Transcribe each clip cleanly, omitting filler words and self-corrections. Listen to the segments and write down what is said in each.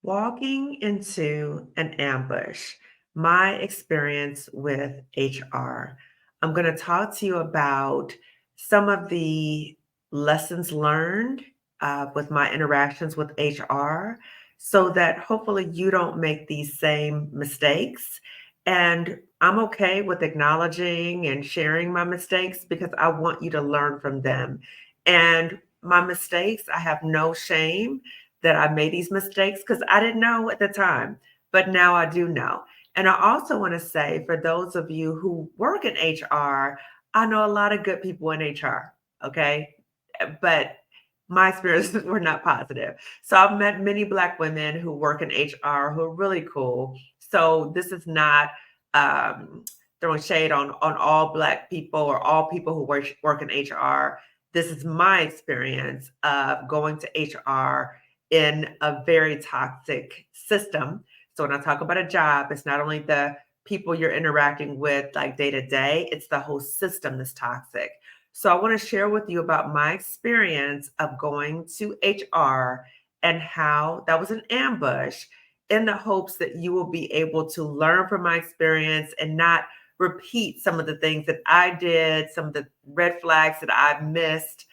Walking into an ambush, my experience with HR. I'm going to talk to you about some of the lessons learned with my interactions with HR so that hopefully you don't make these same mistakes. And I'm okay with acknowledging and sharing my mistakes because I want you to learn from them. And my mistakes, I have no shame that I made these mistakes because I didn't know at the time, but now I do know. And I also want to say for those of you who work in HR, I know a lot of good people in HR, okay? But my experiences were not positive. So I've met many Black women who work in HR who are really cool. So this is not um, throwing shade on all Black people or all people who work in HR. This is my experience of going to HR in a very toxic system. So when I talk about a job, it's not only the people you're interacting with like day to day, it's the whole system that's toxic. So I want to share with you about my experience of going to HR and how that was an ambush in the hopes that you will be able to learn from my experience and not repeat some of the things that I did, some of the red flags that I missed.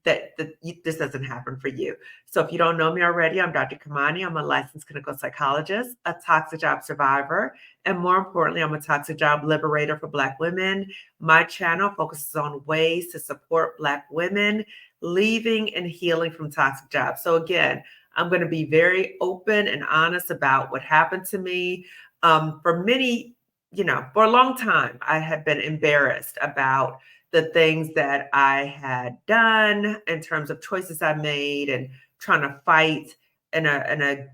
This doesn't happen for you. So if you don't know me already, I'm Dr. Kamani. I'm a licensed clinical psychologist, a toxic job survivor, and more importantly, I'm a toxic job liberator for Black women. My channel focuses on ways to support Black women leaving and healing from toxic jobs. So again, I'm going to be very open and honest about what happened to me. For many, for a long time, I had been embarrassed about the things that I had done in terms of choices I made and trying to fight in a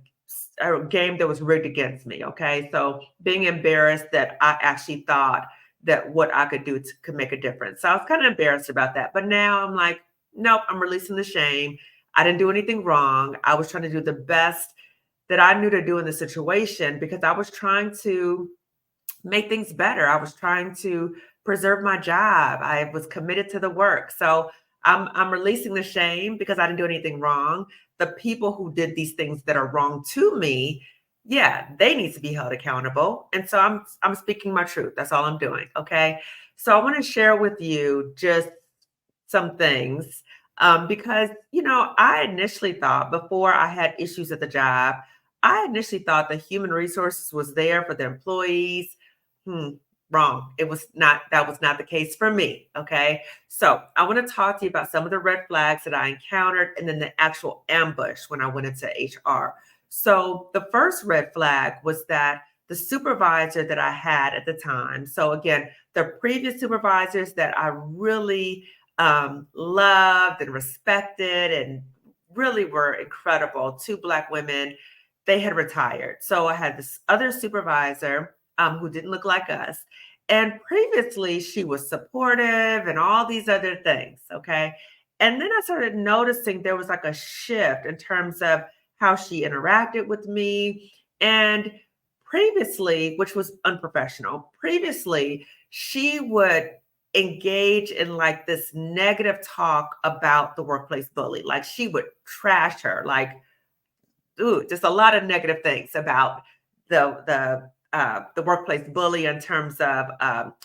game that was rigged against me. Okay. So being embarrassed that I actually thought that what I could do could make a difference. So I was kind of embarrassed about that. But now I'm like, nope, I'm releasing the shame. I didn't do anything wrong. I was trying to do the best that I knew to do in the situation because I was trying to make things better. I was trying to preserve my job. I was committed to the work. So I'm releasing the shame because I didn't do anything wrong. The people who did these things that are wrong to me, yeah, they need to be held accountable. And so I'm speaking my truth. That's all I'm doing. Okay. So I want to share with you just some things because I initially thought before I had issues at the job, I initially thought the human resources was there for the employees. Hmm, wrong. It was not. That was not the case for me. Okay, so I want to talk to you about some of the red flags that I encountered, and then the actual ambush when I went into HR. So the first red flag was that the supervisor that I had at the time. So again, the previous supervisors that I really loved and respected and really were incredible. Two Black women, they had retired. So I had this other supervisor who didn't look like us. And previously, she was supportive and all these other things. Okay. And then I started noticing there was like a shift in terms of how she interacted with me. And previously, which was unprofessional, previously, she would engage in like this negative talk about the workplace bully. Like she would trash her, like, ooh, just a lot of negative things about the workplace bully in terms of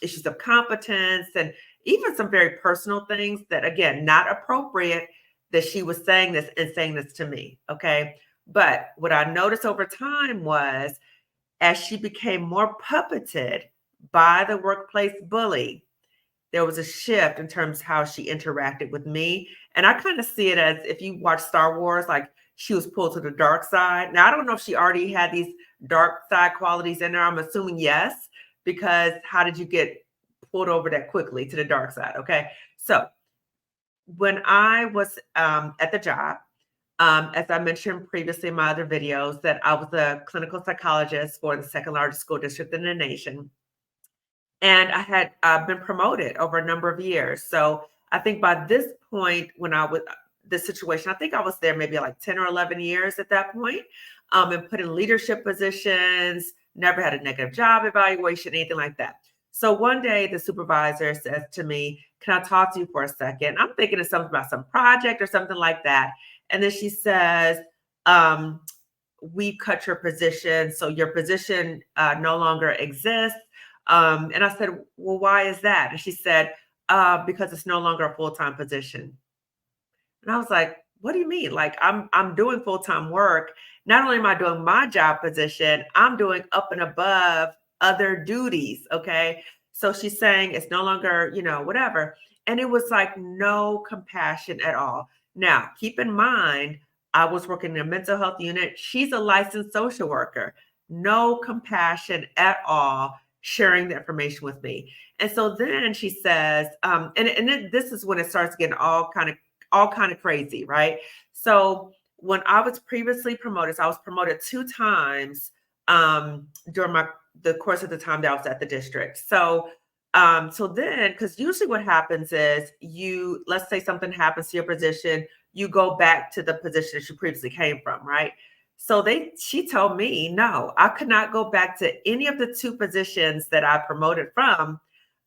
issues of competence and even some very personal things that again not appropriate that she was saying this and saying this to me. Okay. But what I noticed over time was as she became more puppeted by the workplace bully, there was a shift in terms of how she interacted with me. And I kind of see it as if you watch Star Wars, like she was pulled to the dark side. Now, I don't know if she already had these dark side qualities in her. I'm assuming yes, because how did you get pulled over that quickly to the dark side? Okay. So when I was at the job, as I mentioned previously in my other videos, that I was a clinical psychologist for the second largest school district in the nation. And I had been promoted over a number of years. So I think by this point, when I was this situation, I think I was there maybe like 10 or 11 years at that point, and put in leadership positions, never had a negative job evaluation, anything like that. So one day the supervisor says to me, "Can I talk to you for a second?" I'm thinking of something about some project or something like that. And then she says, um, we cut your position, so your position no longer exists. And I said, well, why is that? And she said, because it's no longer a full-time position. And I was like, what do you mean? Like I'm doing full-time work. Not only am I doing my job position, I'm doing up and above other duties. Okay. So she's saying it's no longer, whatever. And it was like no compassion at all. Now, keep in mind, I was working in a mental health unit. She's a licensed social worker. No compassion at all sharing the information with me. And so then she says, and then this is when it starts getting all kind of crazy, right? So when I was previously promoted, so I was promoted 2 times during the course of the time that I was at the district. So then, because usually what happens is let's say something happens to your position, you go back to the position that you previously came from, right? So she told me, no, I could not go back to any of the 2 positions that I promoted from.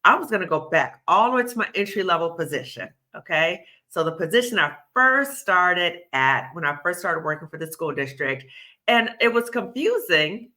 I was going to go back all the way to my entry level position. Okay. So the position I first started at when I first started working for the school district, and it was confusing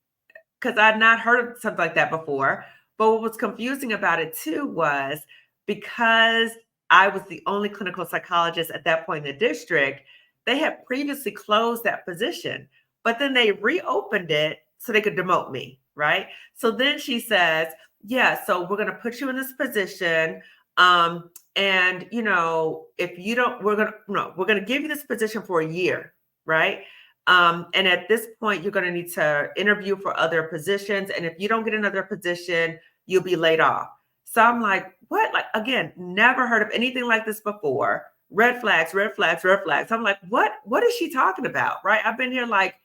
because I'd not heard of something like that before. But what was confusing about it too was because I was the only clinical psychologist at that point in the district, they had previously closed that position, but then they reopened it so they could demote me, right? So then she says, yeah, so we're going to put you in this position. And if you don't, we're going to give you this position for a year, right? And at this point, you're going to need to interview for other positions. And if you don't get another position, you'll be laid off. So I'm like, what? Like, again, never heard of anything like this before. Red flags, red flags, red flags. I'm like, what is she talking about? Right? I've been here like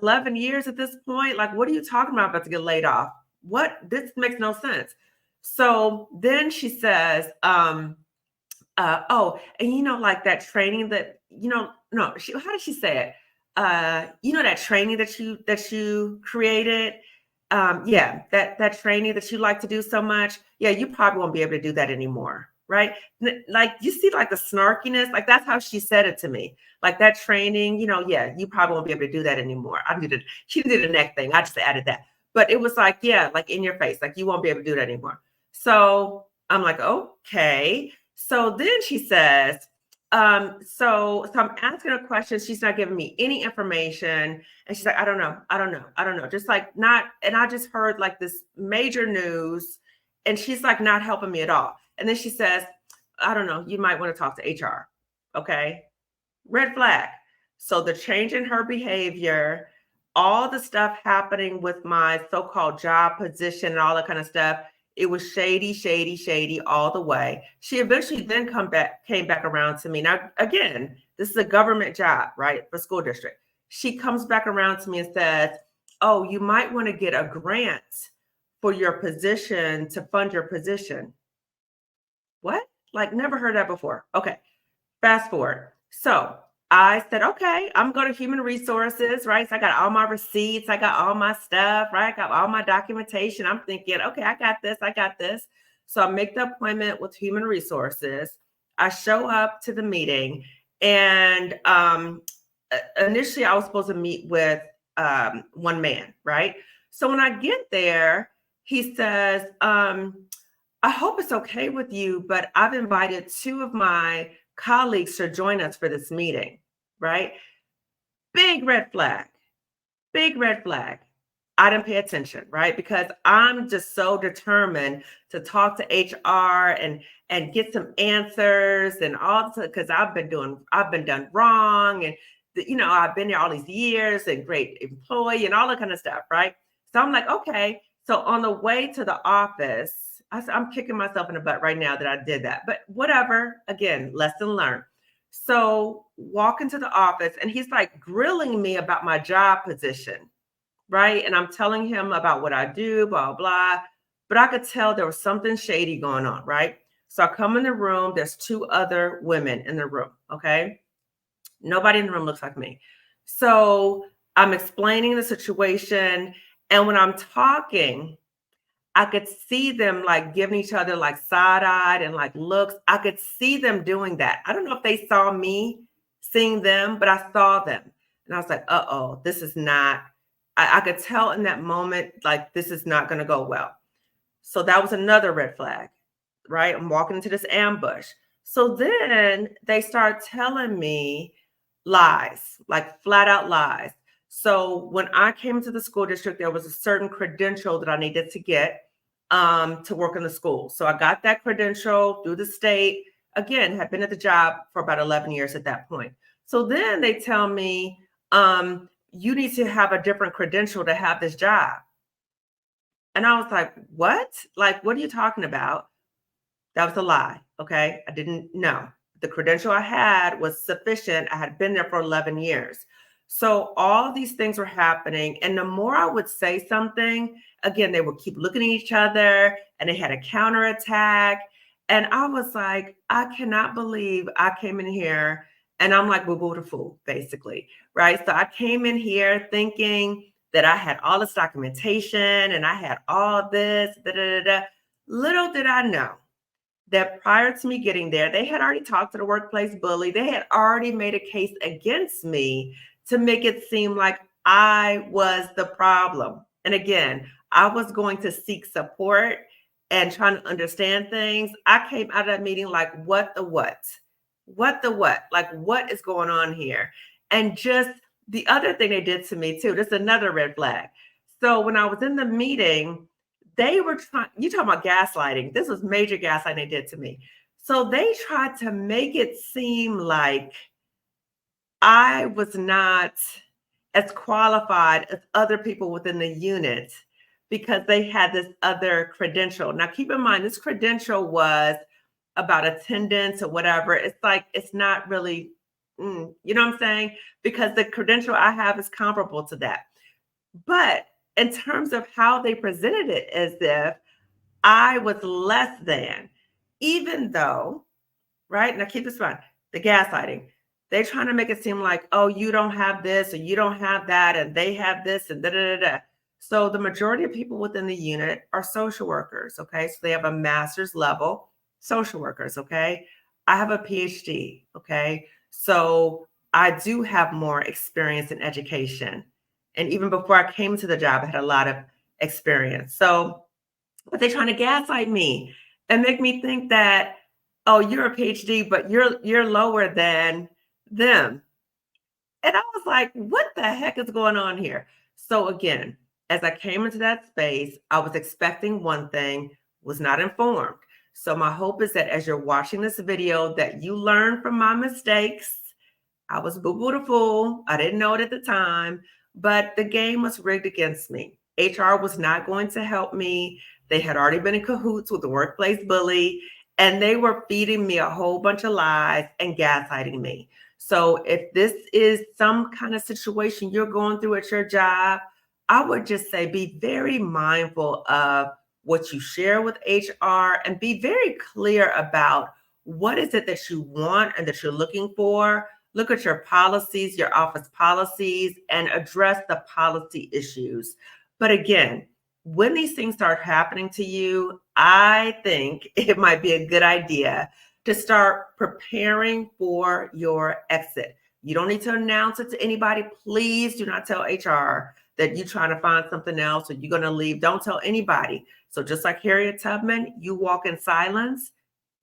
11 years at this point. Like, what are you talking about to get laid off? This makes no sense. So then she says, and like that training that, no, how did she say it? That training that you created. That training that you like to do so much. Yeah, you probably won't be able to do that anymore. Right. Like you see like the snarkiness, like that's how she said it to me. Like that training, yeah, you probably won't be able to do that anymore. She did a neck thing. I just added that. But it was like, yeah, like in your face, like you won't be able to do that anymore. So I'm like, okay. So then she says, so I'm asking her questions. She's not giving me any information. And she's like, I don't know. Just like not, and I just heard like this major news and she's like not helping me at all. And then she says, I don't know, you might want to talk to HR. Okay. Red flag. So the change in her behavior, all the stuff happening with my so-called job position and all that kind of stuff, it was shady all the way. She eventually then came back around to me. Now, again, this is a government job, right? For school district. She comes back around to me and says, oh, you might want to get a grant for your position to fund your position. What? Like never heard that before. Okay. Fast forward. So I said, okay, I'm going to human resources, right? So I got all my receipts. I got all my stuff, right? I got all my documentation. I'm thinking, okay, I got this. So I make the appointment with human resources. I show up to the meeting and initially I was supposed to meet with one man, right? So when I get there, he says, I hope it's okay with you, but I've invited 2 of my colleagues to join us for this meeting, right? Big red flag. I didn't pay attention, right? Because I'm just so determined to talk to HR and get some answers and all, because I've been done wrong. And, I've been there all these years and great employee and all that kind of stuff, right? So I'm like, okay. So on the way to the office, I'm kicking myself in the butt right now that I did that, but whatever. Again, lesson learned. So walk into the office and he's like grilling me about my job position, right? And I'm telling him about what I do, blah, blah. But I could tell there was something shady going on, right? So I come in the room. There's 2 other women in the room, okay? Nobody in the room looks like me. So I'm explaining the situation. And when I'm talking, I could see them like giving each other like side-eyed and like looks. I could see them doing that. I don't know if they saw me seeing them, but I saw them. And I was like, uh-oh, this is not, I could tell in that moment, like, this is not going to go well. So that was another red flag, right? I'm walking into this ambush. So then they start telling me lies, like flat out lies. So when I came into the school district, there was a certain credential that I needed to get to work in the school. So I got that credential through the state. Again, had been at the job for about 11 years at that point. So then they tell me, you need to have a different credential to have this job. And I was like, what? Like, what are you talking about? That was a lie. Okay. I didn't know. The credential I had was sufficient. I had been there for 11 years. So all these things were happening. And the more I would say something, again, they would keep looking at each other and they had a counterattack. And I was like, I cannot believe I came in here and I'm like, boo boo the fool, basically. Right. So I came in here thinking that I had all this documentation and I had all this. Da, da, da, da. Little did I know that prior to me getting there, they had already talked to the workplace bully. They had already made a case against me to make it seem like I was the problem. And again, I was going to seek support and trying to understand things. I came out of that meeting like, what the what? What the what? Like, what is going on here? And just the other thing they did to me too, this is another red flag. So when I was in the meeting, they were trying, you talking about gaslighting. This was major gaslighting they did to me. So they tried to make it seem like I was not as qualified as other people within the unit because they had this other credential. Now, keep in mind, this credential was about attendance or whatever. It's like, it's not really, you know what I'm saying? Because the credential I have is comparable to that. But in terms of how they presented it, as if I was less than, even though, right? Now keep this in mind, the gaslighting. They're trying to make it seem like, oh, you don't have this or you don't have that, and they have this and da da da da. So the majority of people within the unit are social workers. Okay. So they have a master's level social workers. Okay. I have a PhD. Okay. So I do have more experience in education. And even before I came to the job, I had a lot of experience. So, but they're trying to gaslight me and make me think that, oh, you're a PhD, but you're lower than them. And I was like, what the heck is going on here? So again, as I came into that space, I was expecting one thing, was not informed. So my hope is that as you're watching this video, that you learn from my mistakes. I was boo-boo the fool. I didn't know it at the time, but the game was rigged against me. HR was not going to help me. They had already been in cahoots with the workplace bully, and they were feeding me a whole bunch of lies and gaslighting me. So if this is some kind of situation you're going through at your job, I would just say be very mindful of what you share with HR and be very clear about what is it that you want and that you're looking for. Look at your policies, your office policies, and address the policy issues. But again, when these things start happening to you, I think it might be a good idea to start preparing for your exit. You don't need to announce it to anybody. Please do not tell HR that you're trying to find something else or you're going to leave. Don't tell anybody. So just like Harriet Tubman, you walk in silence.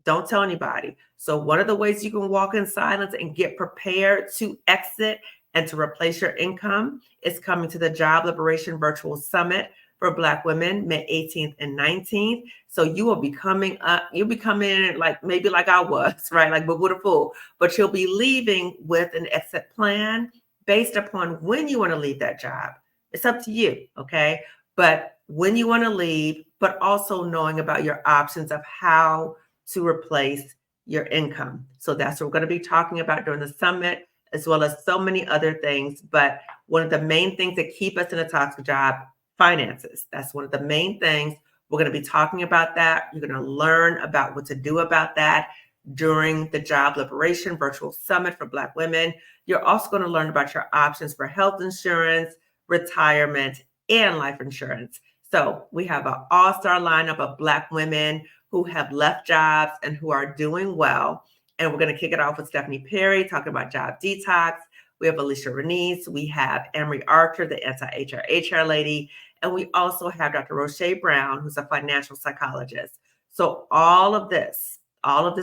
Don't tell anybody. So one of the ways you can walk in silence and get prepared to exit and to replace your income is coming to the Job Liberation Virtual Summit for Black women, May 18th and 19th. So you will be coming up, you'll be coming in like maybe like I was, right? Like but with a fool, but you'll be leaving with an exit plan based upon when you want to leave that job. It's up to you, okay? But when you want to leave, but also knowing about your options of how to replace your income. So that's what we're going to be talking about during the summit, as well as so many other things. But one of the main things that keep us in a toxic job, finances. That's one of the main things. We're going to be talking about that. You're going to learn about what to do about that during the Job Liberation Virtual Summit for Black women. You're also going to learn about your options for health insurance, retirement, and life insurance. So we have an all-star lineup of Black women who have left jobs and who are doing well. And we're going to kick it off with Stephanie Perry talking about job detox. We have Alicia Renese. We have Emery Archer, the anti-HR lady. And we also have Dr. Roche Brown, who's a financial psychologist. So all of this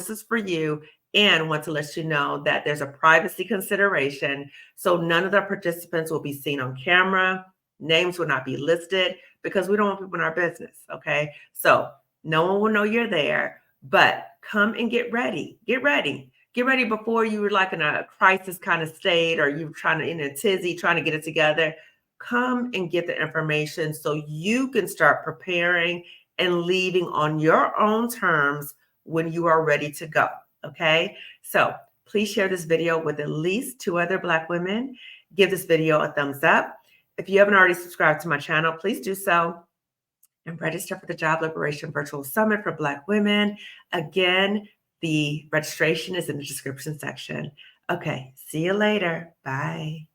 is for you. And want to let you know that there's a privacy consideration. So none of the participants will be seen on camera. Names will not be listed because we don't want people in our business. Okay. So no one will know you're there, but come and get ready. Get ready. Get ready before you were like in a crisis kind of state, or you're trying to in a tizzy, trying to get it together. Come and get the information so you can start preparing and leaving on your own terms when you are ready to go. Okay, so please share this video with at least 2 other Black women. Give this video a thumbs up. If you haven't already subscribed to my channel, please do so. And register for the Job Liberation Virtual Summit for Black women. Again, the registration is in the description section. Okay, see you later. Bye.